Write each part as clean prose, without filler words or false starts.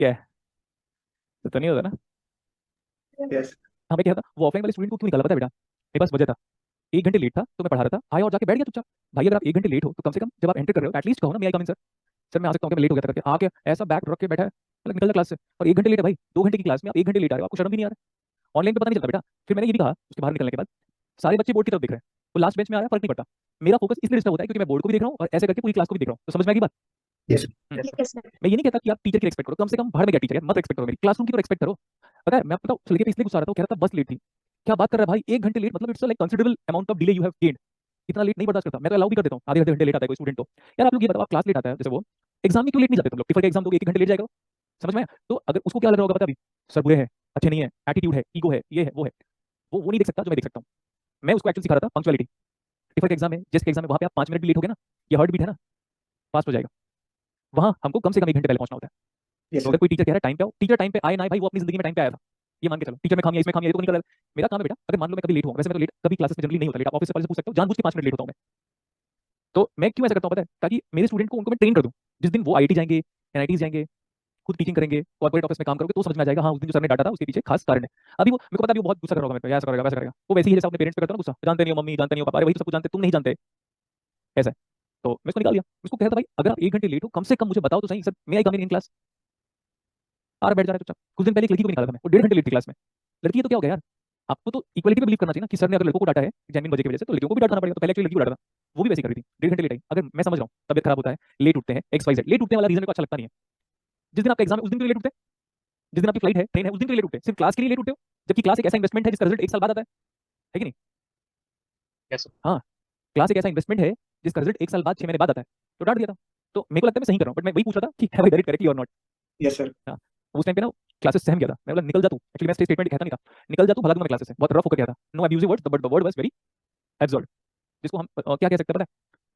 क्या है? तो नहीं होता ना। यस। हमें क्या था, वो ऑफलाइन वाले स्टूडेंट को क्यों निकाला पता है बेटा? मेरे पास वजह था। 1 घंटे लेट था तो मैं पढ़ा रहा था, आया और जाके बैठ गया चुपचाप। भाई अगर आप 1 घंटे लेट हो तो कम से कम जब आप एंटर कर रहे हो एटलीस्ट कहो ना, मे आई कम इन सर। सर मैं आ सकता हूँ क्या, मैं लेट हो गया था करके। आके ऐसा बैग रख के बैठा है, मतलब निकल जा क्लास से। और 1 घंटे लेट है भाई, 2 घंटे की क्लास में आप 1 घंटे लेट आ रहे हो, आपको शर्म भी नहीं आ रहा है? ऑनलाइन पे पता नहीं चलता बेटा। फिर मैंने ये भी कहा उसके बाहर निकलने के बाद, सारे बच्चे बोर्ड की तरफ देख रहे हैं, वो लास्ट बेंच में आ रहा है, फर्क नहीं पड़ता। मेरा फोकस इसलिए डिस्टर्ब होता है क्योंकि मैं बोर्ड को भी देख रहा हूँ और ऐसे करके पूरी क्लास को भी देख रहा हूँ। तो समझ में आ गई बात? यस। हम्म। Yes sir. मैं ये नहीं कहता कि आप टीचर की एक्सपेक्ट करो, कम से कम भाड़ में गया टीचर है, मत एक्सपेक्ट करो, मेरी क्लासरूम की तो एक्सपेक्ट करो। पता है मैं आपको बताऊं, सलके पे इसलिए गुस्सा आ रहा था, वो कह रहा था बस लेट थी। क्या बात कर रहा है भाई, 1 घंटे लेट मतलब it's like considerable amount of delay you have gained. इतना लेट नहीं बर्दाश्त करता मैं, तो अलाउ भी कर देता हूँ आधे आधे घंटे लेट आता है कोई स्टूडेंट तो। यार आप लोग ये बताओ, आप क्लास लेट आता है जैसे वो, एग्जाम में क्यों लेट नहीं जाते तुम लोग? टिफर का एग्जाम दोगे 1 घंटे लेट जाएगा वो। समझ में आया? तो अगर उसको क्या लग रहा होगा पता अभी, सर बुरे हैं, अच्छे नहीं है, एटीट्यूड है, ईगो है, ये है वो है, वो नहीं देख सकता जो मैं देख सकता हूँ। मैं उसको एक्चुअली सिखा रहा था पंक्चुअलिटी। टिफर के एग्जाम में, जिस एग्जाम में वहाँ पे आप 5 मिनट भी लेट हो गए ना, ये हार्ट बीट है ना, फास्ट हो जाएगा। वहाँ हमको कम से कम 1 घंटे पहले पहुंचना होता है। यस तो सर। अगर कोई टीचर कह रहा है टाइम पे आओ, टीचर टाइम पे आए ना आए भाई, वो अपनी जिंदगी में टाइम पे आया था, ये मान के चलो। टीचर में खामी है, इसमें खामी है, ये तो नहीं कर रहा है। मेरा काम है बेटा, अगर मान लो मैं कभी लेट हुआ, वैसे मैं तो लेट कभी क्लासेस में जनरली नहीं होता लेट, आप ऑफिस से पहले से पूछ सकते हो, जानबूझ के 5 मिनट लेट होता हूं मैं। तो मैं क्यों ऐसा करता हूं पता है? ताकि मेरे स्टूडेंट को उनको मैं ट्रेन कर दूं। जिस दिन वो आईआईटी जाएंगे, एनआईटी जाएंगे, खुद टीचिंग करेंगे, कॉर्पोरेट ऑफिस में काम करोगे, तो समझ में आ जाएगा हाँ उस दिन जो सर ने डांटा था उसके पीछे खास कारण है। अभी वो मेरे को पता है, अभी वो बहुत गुस्सा कर रहा होगा मेरे पे, ऐसा करेगा वैसा करेगा, वो वैसे ही जैसे अपने पेरेंट्स पे करता है ना गुस्सा, जानते नहीं हो मम्मी, जानते नहीं हो पापा, अरे वही तो सब कुछ जानते तुम नहीं जानते, ऐसा है। तो मैं उसको निकाल दिया, उसको कह रहा था भाई अगर आप 1 घंटे लेट हो कम से कम मुझे बताओ तो सही सर, मैं आई कम इन क्लास। आ रहा बैठ जा रहा है चुपचाप। कुछ दिन पहले एक लड़की को भी निकाला था मैं, वो 1.5 घंटे लेट थी क्लास में। लड़की है तो क्या हो गया यार? आपको तो इक्वलिटी पे बिलीव करना चाहिए ना, कि सर ने अगर लड़कों को डांटा है जेन्युइन वजह की वजह से, तो लड़कियों को भी डांटना पड़ेगा। तो पहले एक्चुअली लड़की को डांटा था, वो भी वैसे ही कर रही थी, 1.5 घंटे लेट आई। अगर मैं समझ रहा हूँ तबियत खराब होता है, लेट उठते हैं, एक्स वाई जेड, लेट उठने वाला रीजन को अच्छा लगता नहीं है। जिस दिन आपका एग्जाम है उस दिन के लिए लेट उठते हैं, जिस दिन आपकी फ्लाइट है, ट्रेन है, उस दिन के लिए लेट उठते हैं, सिर्फ क्लास के लिए लेट उठते हो। जबकि क्लास एक ऐसा इन्वेस्टमेंट है जिसका रिजल्ट 1 साल बाद आता है कि नहीं? Yes sir. हाँ, क्लास एक ऐसा इन्वेस्टमेंट है जिसका रिजल्ट 1 साल बाद, 6 महीने बाद आता है। तो डांट दिया था। तो मेरे को लगता है मैं सही कर रहा हूँ, बट मैं वही पूछ रहा था कि have I done it correctly और नॉट। Yes sir. हाँ, उस टाइम पे ना क्लासेस सहम गया था, मैं बोला निकल जा तू, एक्चुअली मैं स्टेटमेंट कहता नहीं था, निकल जा तू, भगा दूंगा मैं क्लासेस से, बहुत रफ होकर गया था, no abusive words but the word was very absurd. जिसको हम क्या कह सकते हैं पता है?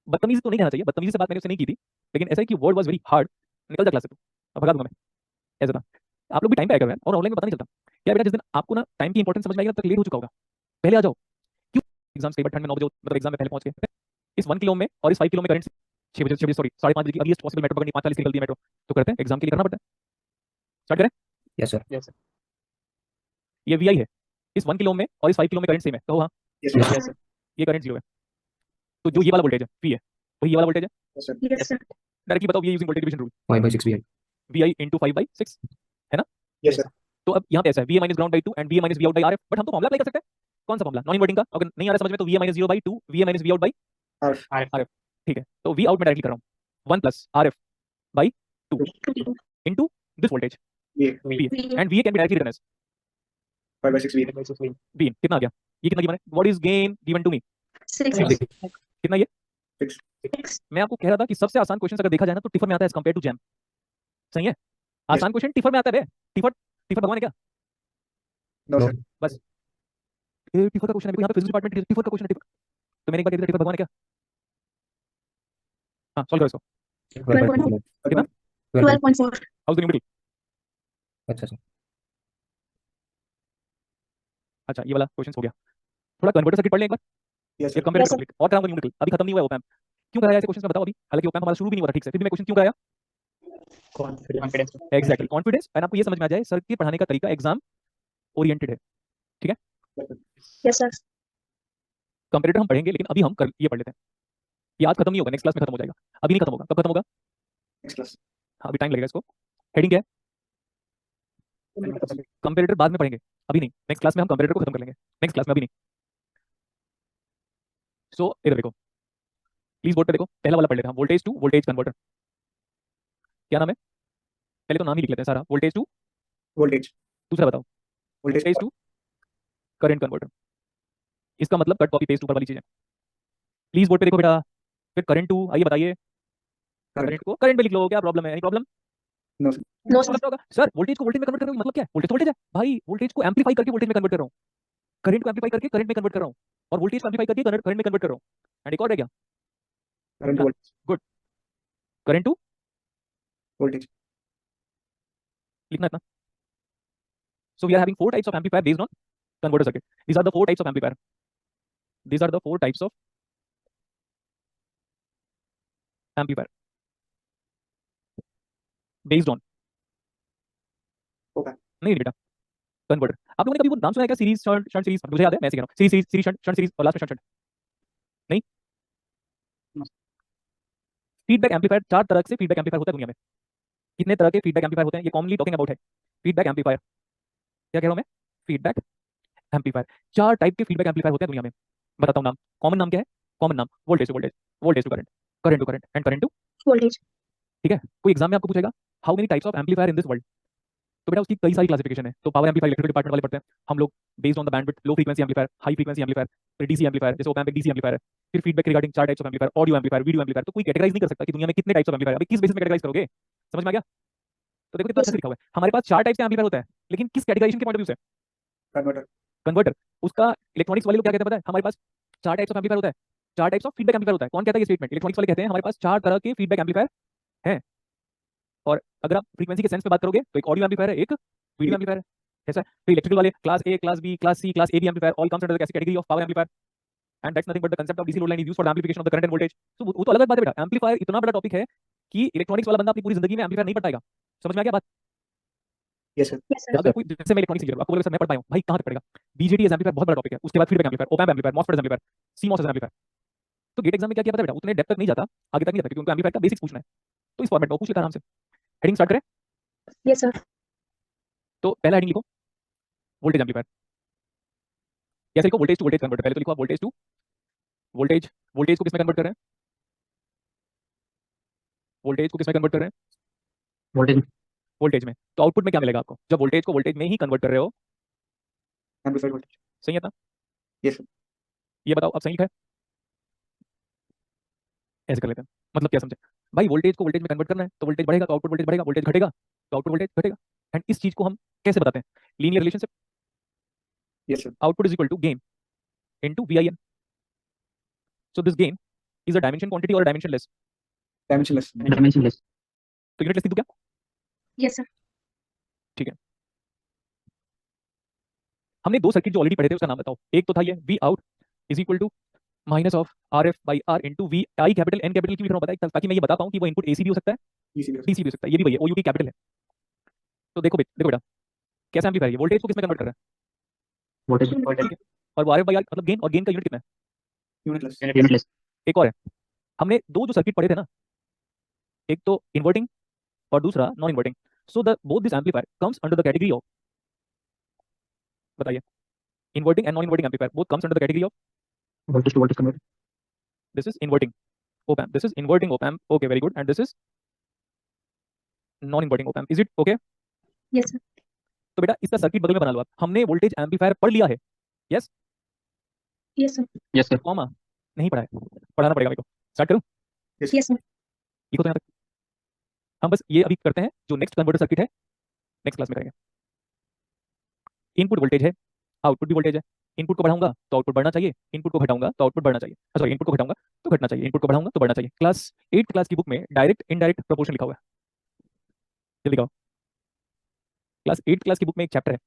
बदतमीजी तो नहीं कहना चाहिए, बदतमीजी से बात मैंने उससे नहीं की थी, लेकिन ऐसा है कि वर्ड वाज वेरी हार्ड, निकल जा क्लास से तू, अब भगा दूंगा मैं, ऐसा था। आप लोग भी टाइम पे आया करो यार, और ऑनलाइन में पता नहीं चलता क्या बेटा। जिस दिन आपको ना टाइम की इंपॉर्टेंस समझ में आएगी ना, तब तक लेट हो चुका होगा। पहले आ जाओ। क्यों? एग्जाम्स कई बार ठंड में 9 बजे मतलब एग्जाम में पहले पहुंच के इस 1 किलो में और इस 5 किलो में करंट 6 बजे सॉरी 5:30 बजे की अर्लीस्ट पॉसिबल मेट्रो पकड़नी, 5:40 की निकलती है मेट्रो, तो करते हैं एग्जाम के लिए करना पड़ता है। स्टार्ट करें? Yes sir. Yes sir. ये वीआई है, इस 1 किलो में और इस 5 किलो में करंट सेम है, तो हाँ यस यस सर। सर। ये करंट जीरो है। तो जो ये वाला वोल्टेज है वी है, वही ये वाला वोल्टेज है। Yes sir. Yes sir. Directly बताओ, ये यूजिंग वोल्टेज डिवीजन रूल, 5/6 भी है। वी आई इंटू 5/6 है ना? Yes sir. तो अब यहाँ पे ऐसा है v minus ground by 2 and v minus v out by r f, but हम तो फॉर्मुला अप्लाई कर सकते हैं। कौन सा फॉर्मुला? नॉन इन्वर्टिंग का। अगर नहीं आ रहा समझ में तो v minus 0/2 v minus v out by r r f. ठीक है, तो वी आउट में डायरेक्टली कर रहा हूँ 1 plus r f by 2 into this voltage ये v, v and we can be directly written as 5/6 भी है। वी। कितना आ गया? ये कितना गिवन है? What is gain given to me? 6। 6 कितना ये? 6। मैं आपको कह रहा था कि सबसे आसान क्वेश्चन अगर देखा जाए ना तो टिफर में आता है एज कंपेयर टू जैम। सही है? यस। आसान क्वेश्चन टिफर में आता है बे। टिफर, टिफर भगवान है क्या? No sir. बस टिफर का क्वेश्चन है, यहाँ पे फिजिक्स डिपार्टमेंट टिफर का क्वेश्चन है, टिफर। तो मैंने एक बार कह दिया टिफर भगवान है क्या? हाँ सॉल्व करो इसको। 12.4 कितना? 12.4 हाउस द न्यूमेरिकल? अच्छा सर। अच्छा ये वाला क्वेश्चन हो गया। थोड़ा कन्वर्टर सर्किट पढ़ लें एक बार, यस ये sir. Comparator yes sir. Circuit और कराऊंगा न्यूमेरिकल, अभी खत्म नहीं हुआ है ओपैम्प। क्यों कराया ऐसे क्वेश्चन बताओ अभी, हालांकि ओपैम्प हमारा शुरू भी नहीं हुआ था ठीक से, फिर भी मैं क्वेश्चन क्यों कराया? कॉन्फिडेंस। एग्जैक्टली कॉन्फिडेंस, एंड आपको ये समझ में आ जाए सर के पढ़ाने का तरीका एग्जाम ओरिएंटेड है। ठीक है? Yes sir. कंपेरेटर हम पढ़ेंगे, लेकिन अभी हम ये पढ़ लेते हैं। ये आज खत्म नहीं होगा, नेक्स्ट क्लास में खत्म हो जाएगा, अभी नहीं खत्म होगा। कब खत्म होगा? Next class. हाँ अभी टाइम लगेगा इसको। हेडिंग क्या है? कंपेरेटर बाद में पढ़ेंगे, अभी नहीं, नेक्स्ट क्लास में हम कंपेरेटर को खत्म कर लेंगे, नेक्स्ट क्लास में, अभी नहीं। सो इधर देखो, प्लीज बोर्ड पे देखो, पहला वाला पढ़ लेते हैं, वोल्टेज टू वोल्टेज कन्वर्टर। क्या नाम है? पहले तो नाम ही लिख लेते हैं सारा, वोल्टेज टू। वोल्टेज। दूसरा बताओ, voltage. Voltage to current converter. इसका मतलब कट कॉपी पेस्ट ऊपर वाली चीजें। प्लीज बोर्ड पे देखो बेटा। फिर करंट टू, आइए बताइए, करंट। करंट को करंट पे लिख लो, क्या प्रॉब्लम है? Any problem? No sir. No आपको सर। लगता होगा सर वोल्टेज को वोल्टेज में कन्वर्ट कर रहे हो, मतलब क्या है? वोल्टेज वोल्टेज है भाई, वोल्टेज को एम्पलीफाई करके वोल्टेज में कन्वर्ट कर रहा हूँ, करंट को एम्पलीफाई करके करंट में कन्वर्ट कर रहा हूँ, और वोल्टेज को एम्पलीफाई करके करंट में कन्वर्ट कर रहा हूँ। एंड एक और है क्या? करंट हाँ, voltage. Good. Current to voltage. लिखना इतना। So we are having 4 types of amplifier based on converter circuit. These are the 4 types of amplifier. These are the 4 types of amplifier based on Op-amp. नहीं बेटा, converter. आप लोगों ने कभी वो नाम सुना है क्या, सीरीज शंट शंट सीरीज? मुझे याद है, मैं ऐसे कह रहा हूँ, series series series shunt shunt series और लास्ट में शंट शंट। नहीं, फीडबैक एम्पलीफायर, 4 तरह से फीडबैक एम्पलीफायर होता है दुनिया में। कितने तरह के फीडबैक एम्पलीफायर होते हैं? ये कॉमनली टॉकिंग अबाउट है फीडबैक एम्पलीफायर। क्या कह रहा हूं मैं? Feedback amplifier. 4 टाइप के फीडबैक एम्पलीफायर होते हैं दुनिया में। बताता हूं नाम। कॉमन नाम क्या है? कॉमन नाम voltage to voltage, voltage to current, current to current and current to. Voltage. ठीक है, कोई एग्जाम में आपको पूछेगा how many types of amplifier in this world, तो बेटा उसकी कई सारी क्लासिफिकेशन है। तो पावर एम्पलीफायर इलेक्ट्रिकल डिपार्टमेंट वाले पढ़ते हैं हम लोग, based on the bandwidth, low frequency amplifier, high frequency amplifier, फिर डीसी एम्पलीफायर, जैसे ओपैम्प एक डीसी एम्पलीफायर है। फिर feedback regarding 4 types of amplifier, audio amplifier, video amplifier. तो कोई कैटेगराइज नहीं कर सकता कि दुनिया में कितने टाइप्स ऑफ एम्पलीफायर, अभी किस बेसिस में कैटेगराइज करोगे? समझ में आ गया? तो देखो कितना Yes, अच्छा sir. लिखा हुआ है, हमारे पास 4 टाइप्स के एम्पलीफायर होता है, लेकिन किस कैटेगराइजेशन के पॉइंट ऑफ व्यू से? Converter. कन्वर्टर। उसका इलेक्ट्रॉनिक्स वाले लोग क्या कहते हैं पता है? हमारे पास 4 टाइप्स ऑफ एम्पलीफायर होता है, 4 टाइप्स ऑफ फीडबैक एम्पलीफायर होता है। कौन कहता है ये स्टेटमेंट? इलेक्ट्रॉनिक्स वाले कहते हैं हमारे पास 4 तरह के फीडबैक एम्पलीफायर हैं। और अगर आप फ्रीक्वेंसी के सेंस में बात करोगे तो एक ऑडियो एम्पलीफायर है, एक वीडियो एम्पलीफायर है, ऐसा। फिर इलेक्ट्रिकल वाले class A, class B, class C, class A B amplifier all comes under the category of power amplifier, and that's nothing but the concept of DC load line is used for the amplification of the current and voltage. तो वो तो अलग बात है बेटा। Amplifier इतना बड़ा topic है कि इलेक्ट्रॉनिक्स वाला बंदा अपनी पूरी जिंदगी में एम्पलीफायर नहीं पढ़ पाएगा। समझ में आ गया बात? Yes, sir. Yes, sir. अगर कोई, जैसे मैं इलेक्ट्रॉनिक्स इंजीनियर, आपको बोले सर मैं पढ़ पाया हूं, भाई कहां तक पढ़ेगा? बीजेटी एम्पलीफायर बहुत बड़ा टॉपिक है, उसके बाद feedback amplifier, op-amp amplifier, MOSFET amplifier, CMOS amplifier. तो गेट एग्जाम में क्या किया पता है बेटा? उतने डेप्थ तक नहीं जाता, आगे तक नहीं जाता, क्योंकि उनको एम्पलीफायर का बेसिक्स पूछना है। तो इस फॉर्मेट में वो पूछ लेता है आराम से। हेडिंग स्टार्ट करें? Yes, sir. तो पहला हेडिंग लिखो वोल्टेज एम्पलीफायर, कैसे लिखो? Voltage to voltage converter. पहले तो लिखो आप वोल्टेज टू वोल्टेज। वोल्टेज को किसमें कन्वर्ट कर रहे हैं? वोल्टेज को किसमें कन्वर्ट कर रहे हैं? Voltage. वोल्टेज में। तो आउटपुट में क्या मिलेगा आपको जब वोल्टेज को वोल्टेज में ही कन्वर्ट कर रहे हो? Amplified voltage. सही है ना? Yes, sir. ये बताओ अब सही लिखा है? ऐसे कर लेते हैं, मतलब क्या समझे भाई? वोल्टेज को वोल्टेज में कन्वर्ट करना है तो वोल्टेज बढ़ेगा तो आउटपुट वोल्टेज बढ़ेगा, वोल्टेज घटेगा तो आउटपुट वोल्टेज घटेगा। एंड इस चीज को हम कैसे बताते हैं? Linear relationship. Yes, sir. Output is equal to gain into VIN। So this gain is a dimension quantity और डायमेंशनलेस? Dimensionless. Dimensionless. तो यूनिटलेस लिख दूं क्या? Yes, sir. ठीक है। हमने 2 सर्किट जो ऑलरेडी पढ़े थे उसका नाम बताओ। एक तो था ये V out is equal to minus of RF by R into V I capital N capital क्यों लिख रहा हूं पता है? ताकि मैं ये बता पाऊं कि वो इनपुट AC भी हो सकता है, DC भी हो DC भी हो सकता है। ये भी वही है, OUT कैपिटल है। तो देखो देखो बेटा, कैसा एम्पलीफायर है? वोल्टेज को किसमें कन्वर्ट कर रहा है? Voltage. ठीक है। और वो RF बाई R मतलब गेन, और गेन का यूनिट कितना है? सकता है। Unitless. Unitless. एक और है, हमने 2 जो सर्किट पढ़े थे ना, एक तो इन्वर्टिंग और दूसरा non inverting. So the both this amplifier comes under the category of, बताइए, inverting and non inverting amplifier both comes under the category of, Voltage to voltage converter. This is inverting op amp, this is inverting op amp, okay very good, and this is non inverting op amp, is it okay? Yes, sir. तो बेटा इसका circuit बगल में बना लो आप। हमने voltage amplifier पढ़ लिया है, yes? Yes, sir. Yes sir. Comma नहीं पढ़ा है, पढ़ाना पड़ेगा मेरे को। स्टार्ट करूं? Yes, sir. लिखो तो यहाँ तक। हम बस ये अभी करते हैं, जो नेक्स्ट कन्वर्टर सर्किट है नेक्स्ट क्लास में करेंगे। इनपुट वोल्टेज है, आउटपुट भी वोल्टेज है। इनपुट को बढ़ाऊंगा तो आउटपुट बढ़ना चाहिए, इनपुट को घटाऊंगा तो आउटपुट बढ़ना चाहिए, सॉरी इनपुट को घटाऊंगा तो घटना चाहिए, इनपुट को बढ़ाऊंगा तो बढ़ना चाहिए। क्लास 8 क्लास की बुक में डायरेक्ट इनडायरेक्ट प्रोपोर्शन लिखा हुआ है, जल्दी लिखाओ। क्लास 8 क्लास की बुक में एक चैप्टर है,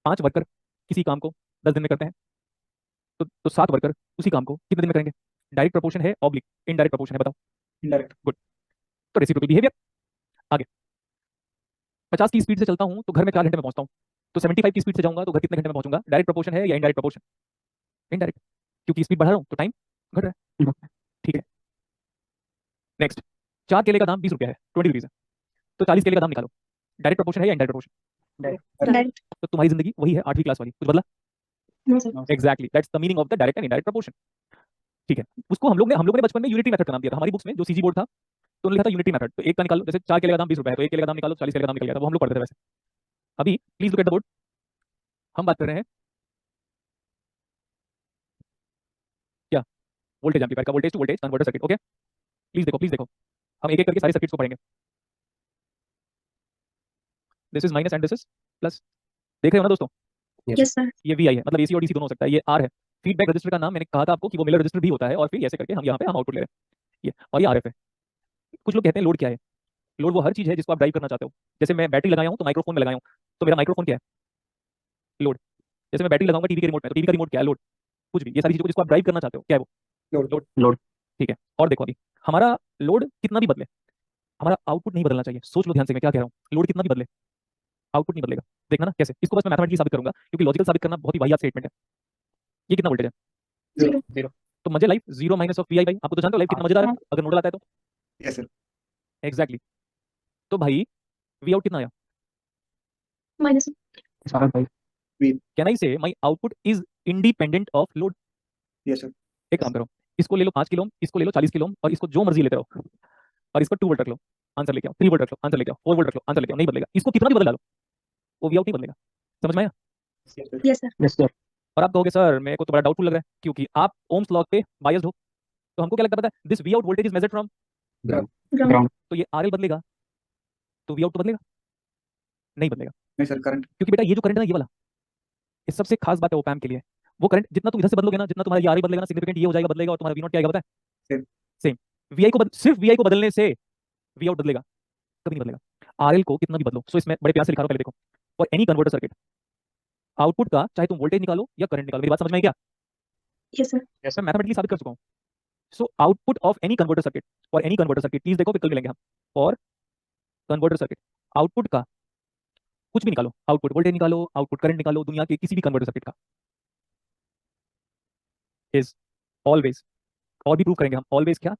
5 वर्कर किसी काम को 10 दिन में करते हैं, तो 7 वर्कर उसी काम को कितने दिन में करेंगे? डायरेक्ट प्रोपोर्शन है, ऑब्लिक इनडायरेक्ट प्रोपोर्शन है, बताओ। Indirect. गुड। तो रेसिप्रोकल बिहेवियर। आगे 50 की स्पीड से चलता हूं तो घर में 4 घंटे में पहुंचता हूं, तो 75 की स्पीड से जाऊंगा तो घर कितने घंटे में पहुंचूंगा? डायरेक्ट प्रोपोर्शन है या इनडायरेक्ट प्रोपोर्शन? इनडायरेक्ट, क्योंकि स्पीड बढ़ा रहा हूं तो टाइम घट रहा है। ठीक है, नेक्स्ट। 4 केले का दाम 20 रुपया है, 20 रुपीज है, तो 40 केले का दाम निकालो। डायरेक्ट प्रोपोर्शन है या इनडायरेक्ट प्रोपोर्शन? Direct. तो तुम्हारी जिंदगी वही है 8वीं क्लास वाली, कुछ बदला? No, sir. Exactly, that's the meaning of the direct and indirect proportion. ठीक है, उसको हम लोगों ने बचपन में यूनिटी मेथड का नाम दिया था। हमारी बुक्स में जो सीजी बोर्ड था तो उन्होंने लिखा था यूनिटी मेथड। तो एक का निकालो, जैसे 4 केले का दाम 20 रुपया है तो 1 केले का दाम निकालो, 40 केले का दाम निकल गया था, वो हम लोग पढ़ते थे वैसे। अभी please look at the board, हम बात कर रहे हैं क्या? वोल्टेज एम्पलीफायर का voltage to voltage converter circuit. Okay, please देखो प्लीज देखो, हम एक एक करके सारे सर्किट्स को पढ़ेंगे। This is minus and this is plus, देख रहे हो ना दोस्तों? Yes, sir. ये VI है, मतलब AC और DC दोनों हो सकता है। ये R है, फीडबैक रजिस्टर का नाम मैंने कहा था आपको कि वो मिलर रजिस्टर भी होता है, और फिर ऐसे करके हम यहाँ पे हम आउटपुट ले रहे हैं। ये और ये RF है। कुछ लोग कहते हैं लोड क्या है? लोड वो हर चीज है जिसको आप ड्राइव करना चाहते हो। जैसे मैं बैटरी लगाया हूँ तो माइक्रोफोन में लगाया हूँ, तो मेरा माइक्रोफोन क्या है? लोड। जैसे मैं बैटरी लगाऊंगा टीवी के रिमोट में, तो टीवी का रिमोट क्या है? लोड। कुछ भी, ये सारी चीजों को जिसको आप ड्राइव करना चाहते हो क्या है वो? Load. लोड। ठीक है, और देखो अभी हमारा लोड कितना भी बदले, हमारा आउटपुट नहीं बदलना चाहिए। सोच लो ध्यान से मैं क्या कह रहा हूँ, लोड कितना भी बदले आउटपुट नहीं बदलेगा। देखना ना कैसे, इसको बस मैं मैथमेटिकली साबित करूंगा क्योंकि लॉजिकल साबित करना बहुत ही वाहियात स्टेटमेंट है। ये कितना वोल्टेज है? जीरो। तो मजे life 0 minus of V I by, आपको तो जानते हो लाइफ कितना मजेदार है अगर नोडल आता है तो। Yes sir. एग्जैक्टली। तो भाई वी आउट कितना आया? Minus can I say my output is independent of load? Yes sir. एक काम करो, इसको ले लो 5 किलो, इसको ले लो 40 किलो, और इसको जो मर्जी लेते रहो, और इसको 2 वोल्ट रख लो, आंसर लेके आओ। 3 वोल्ट रख लो, आंसर लेके आओ। 4 वोल्ट रख लो, आंसर लेके आओ। नहीं बदलेगा, इसको कितना भी बदल डालो, वो वी आउट नहीं बदलेगा। समझ में आया? Yes sir. Yes sir. और आप कहोगे सर मेरे को तो बड़ा डाउटफुल लग रहा है क्योंकि आप ओम्स लॉ पे बायस्ड हो। तो हमको क्या लगता है पता है? This V out voltage is measured from, ground. तो ये आरएल बदलेगा तो वी आउट तो बदलेगा? नहीं बदलेगा, नहीं सर, करंट। क्योंकि बेटा ये जो करंट है ना, ये वाला, इस सबसे खास बात है ओपैम के लिए, वो करंट जितना तुम इधर से बदलोगे ना, जितना तुम्हारा ये आरएल बदलेगा ना, सिग्निफिकेंट ये हो जाएगा, बदलेगा, और तुम्हारा वी नॉट क्या आएगा पता है? सेम। सेम। वीआई को सिर्फ वीआई को बदलने से वी आउट बदलेगा? कभी नहीं बदलेगा। आरएल को कितना भी बदलो, सो इसमें बड़े प्यार से लिखा रहा हूं, पहले देखो। और एनी कन्वर्टर सर्किट, आउटपुट का चाहे तुम वोल्टेज निकालो या करंट निकालो, मेरी बात समझ में आई क्या? Yes sir. मैं मैथमेटिकली साबित कर चुका हूं। So output of any converter circuit, और एनी कन्वर्टर सर्किट, प्लीज देखो, कल मिलेंगे हम। और कन्वर्टर सर्किट, आउटपुट का कुछ भी निकालो, आउटपुट वोल्टेज निकालो, आउटपुट करंट निकालो, दुनिया के किसी भी कन्वर्टर सर्किट का, इज ऑलवेज, और भी प्रूव करेंगे हम, ऑलवेज क्या?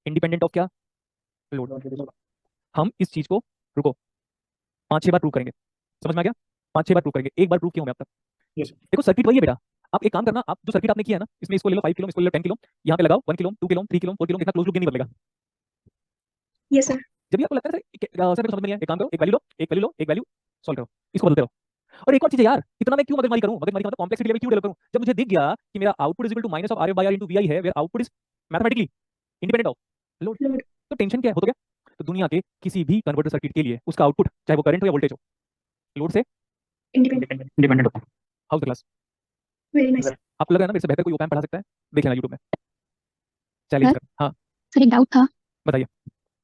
इंडिपेंडेंट ऑफ क्या? लोड। हम इस चीज को, रुको, 5-6 बार प्रूव करेंगे। समझ में आ गया? 5-6 बार प्रूव करेंगे, एक बार प्रूव किया हूं मैं अब तक। यस। देखो सर्किट वही है बेटा। आप एक काम करना, आप जो सर्किट आपने किया है ना, इसमें इसको ले लो 5 किलो, इसको ले लो 10 किलो, यहाँ पे लगाओ 1 किलो, 2 किलो, 3 किलो, 4 किलो, देखना क्लोज लूप नहीं बदलेगा। Yes sir. जब भी आपको लगता है सर मेरे को समझ में नहीं आया, एक काम करो, एक वैल्यू लो, एक वैल्यू लो, एक वैल्यू सॉल्व करो, इसको बदलते रहो। और एक और चीज है यार, इतना मैं क्यों मगजमारी करूं, मगजमारी का मतलब कॉम्प्लेक्सिटी लेवल क्यों डेवलप करूं? जब मुझे दिख गया कि मेरा output is equal to minus of r f by r into v i है, where output is mathematically independent of load, load. तो टेंशन क्या है, हो तो गया। तो दुनिया के किसी भी कन्वर्टर सर्किट के लिए उसका आउटपुट, चाहे वो करंट हो या वोल्टेज हो, लोड से इंडिपेंडेंट। इंडिपेंडेंट होता है। How the class? Very nice. आपको लग रहा है ना मेरे से बेहतर कोई ओपैम्प पढ़ा सकता है? देख लेना यूट्यूब में, चैलेंज कर। हाँ सर एक डाउट था। बताइए।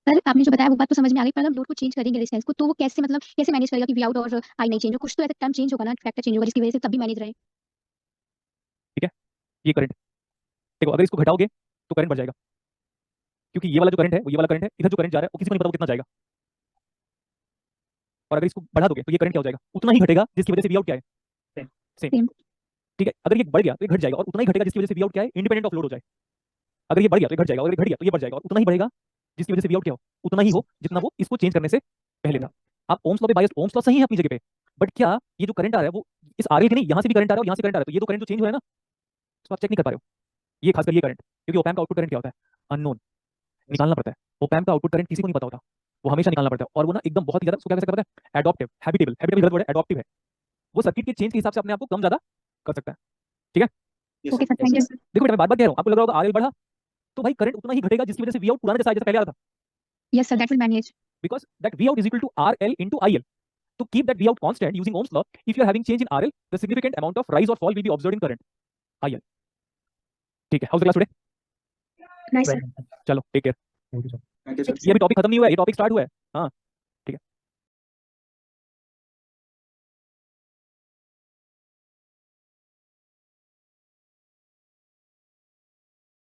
सर आपने जो बताया वो बात तो समझ में आ गई, पर अगर लोड को चेंज करेंगे रेजिस्टेंस को, तो वो कैसे, मतलब कैसे मैनेज करेगा कि वी आउट और आई नहीं चेंज हो? कुछ तो ऐसा टर्म चेंज होगा ना, फैक्टर चेंज होगा, जिसकी वजह से तब भी मैनेज रहे। ये करंट, देखो अगर इसको घटाओगे तो करंट बढ़ जाएगा, क्योंकि ये वाला जो करंट है वो ये वाला करंट है, इधर जो करंट जा रहा है वो किसी को नहीं पता वो कितना जाएगा। और अगर इसको बढ़ा दोगे तो ये करंट क्या हो जाएगा? उतना ही घटेगा जिसकी वजह से वी आउट क्या है? सेम। Same। ठीक है, अगर ये बढ़ गया तो ये घट जाएगा, और उतना ही घटेगा जिसकी वजह से वी आउट क्या है? इंडिपेंडेंट ऑफ लोड हो जाए। अगर ये बढ़ गया तो ये घट जाएगा, अगर ये घट गया तो ये बढ़ जाएगा, और उतना ही बढ़ेगा जिसकी वजह से वी आउट क्या हो? उतना ही हो जितना वो इसको चेंज करने से पहले था। आप ओम्स लॉ पे बायस्ड, ओम्स लॉ सही है अपनी जगह पे, बट क्या ये जो करंट आ रहा है वो इस आरएल के नहीं, यहाँ से भी करंट आ रहा है और यहाँ से करंट आ रहा है, तो ये तो करंट जो चेंज हो रहा है ना, तो आप चेक नहीं कर पा रहे हो। ये खासकर ये करंट, क्योंकि ओपैम्प का आउटपुट करंट क्या होता है? अननोन, निकालना पड़ता है। ओपैम्प का आउटपुट करंट किसी को नहीं पता होता, वो हमेशा निकालना पड़ता है, और वो ना एकदम बहुत ही ज्यादा, उसको क्या कर सकता है? एडॉप्टिव, हैबिटेबल, हैबिटेबल गलत वर्ड है, एडॉप्टिव है। वो सर्किट के चेंज के हिसाब से अपने आप को कम ज्यादा कर सकता है। Okay sir, thank you. देखो बेटा मैं बात बात कह रहा हूँ, आपको लग रहा होगा आरएल बढ़ा तो भाई करंट उतना ही घटेगा जिसकी वजह से वी आउट पुराना जैसा पहले आ रहा था, yes sir, that will manage. Because that V out is equal to RL into IL. To keep that V out constant using Ohm's law, if you are having change in RL, the significant amount of rise or fall will be observed in current IL. ठीक है, how's the class today? Nice sir. चलो take care. Thank you sir. ये अभी topic खत्म नहीं हुआ है, ये टॉपिक स्टार्ट हुआ है। हाँ